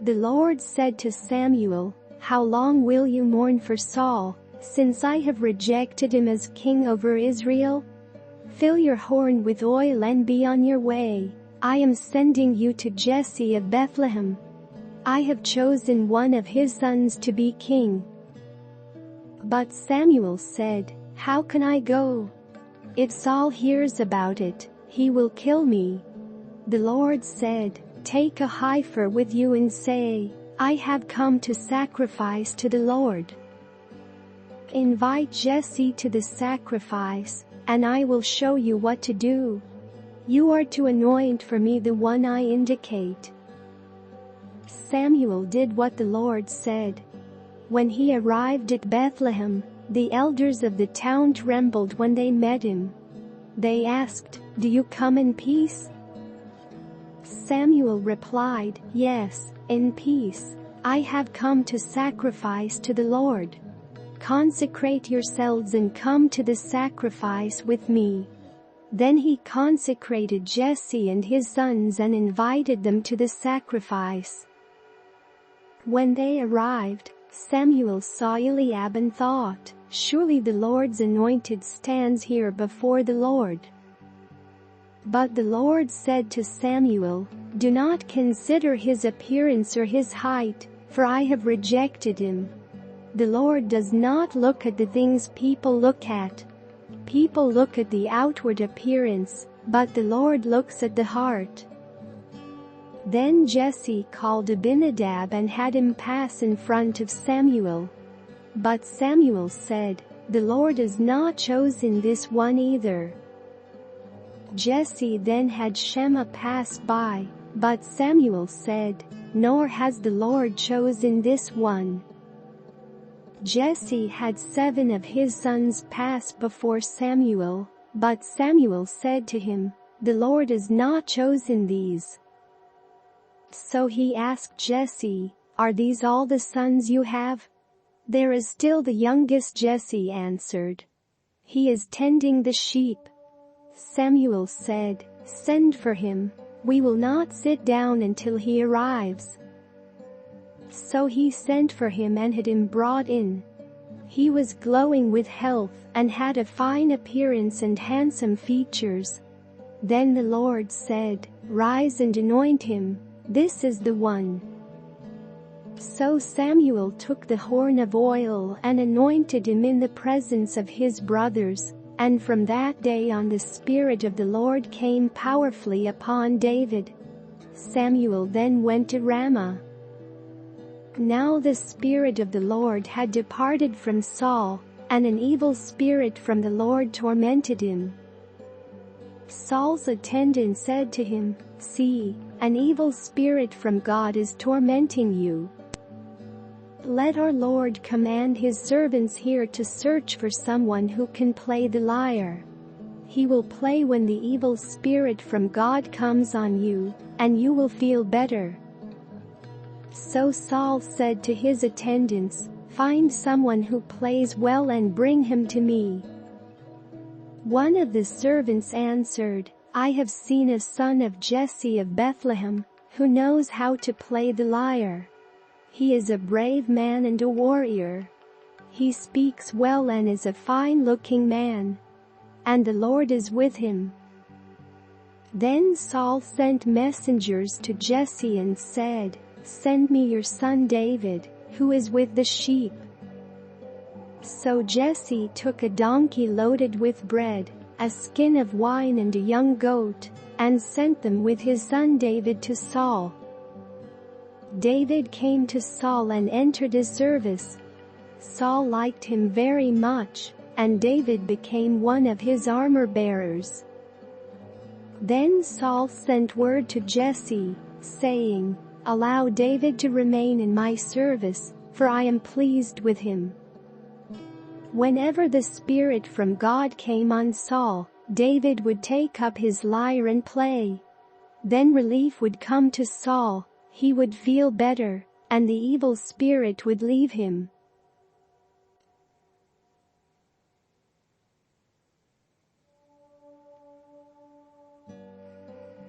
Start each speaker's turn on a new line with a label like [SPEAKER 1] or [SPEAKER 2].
[SPEAKER 1] The Lord said to Samuel, "How long will you mourn for Saul, since I have rejected him as king over Israel? Fill your horn with oil and be on your way. I am sending you to Jesse of Bethlehem. I have chosen one of his sons to be king." But Samuel said, "How can I go? If Saul hears about it, he will kill me." The Lord said, "Take a heifer with you and say, 'I have come to sacrifice to the Lord.' Invite Jesse to the sacrifice, and I will show you what to do. You are to anoint for me the one I indicate." Samuel did what the Lord said. When he arrived at Bethlehem, the elders of the town trembled when they met him. They asked, "Do you come in peace?" Samuel replied, "Yes, in peace. I have come to sacrifice to the Lord. Consecrate yourselves and come to the sacrifice with me." Then he consecrated Jesse and his sons and invited them to the sacrifice. When they arrived, Samuel saw Eliab and thought, "Surely the Lord's anointed stands here before the Lord." But the Lord said to Samuel, "Do not consider his appearance or his height, for I have rejected him." The Lord does not look at the things people look at. People look at the outward appearance, but the Lord looks at the heart. Then Jesse called Abinadab and had him pass in front of Samuel. But Samuel said, "The Lord has not chosen this one either." Jesse then had Shammah pass by, but Samuel said, "Nor has the Lord chosen this one." Jesse had 7 of his sons pass before Samuel, but Samuel said to him, "The Lord has not chosen these." So he asked Jesse, "Are these all the sons you have?" "There is still the youngest," Jesse answered. "He is tending the sheep." Samuel said, "Send for him. We will not sit down until he arrives." So he sent for him and had him brought in. He was glowing with health and had a fine appearance and handsome features. Then the Lord said, "Rise and anoint him. This is the one." So Samuel took the horn of oil and anointed him in the presence of his brothers, and from that day on the Spirit of the Lord came powerfully upon David. Samuel then went to Ramah. Now the Spirit of the Lord had departed from Saul, and an evil spirit from the Lord tormented him. Saul's attendant said to him, "See, an evil spirit from God is tormenting you. Let our Lord command his servants here to search for someone who can play the lyre. He will play when the evil spirit from God comes on you, and you will feel better." So Saul said to his attendants, "Find someone who plays well and bring him to me." One of the servants answered, "I have seen a son of Jesse of Bethlehem, who knows how to play the lyre. He is a brave man and a warrior. He speaks well and is a fine-looking man. And the Lord is with him." Then Saul sent messengers to Jesse and said, "Send me your son David, who is with the sheep." So Jesse took a donkey loaded with bread, a skin of wine and a young goat, and sent them with his son David to Saul. David came to Saul and entered his service. Saul liked him very much, and David became one of his armor-bearers. Then Saul sent word to Jesse, saying, "Allow David to remain in my service, for I am pleased with him." Whenever the Spirit from God came on Saul, David would take up his lyre and play. Then relief would come to Saul, he would feel better, and the evil spirit would leave him.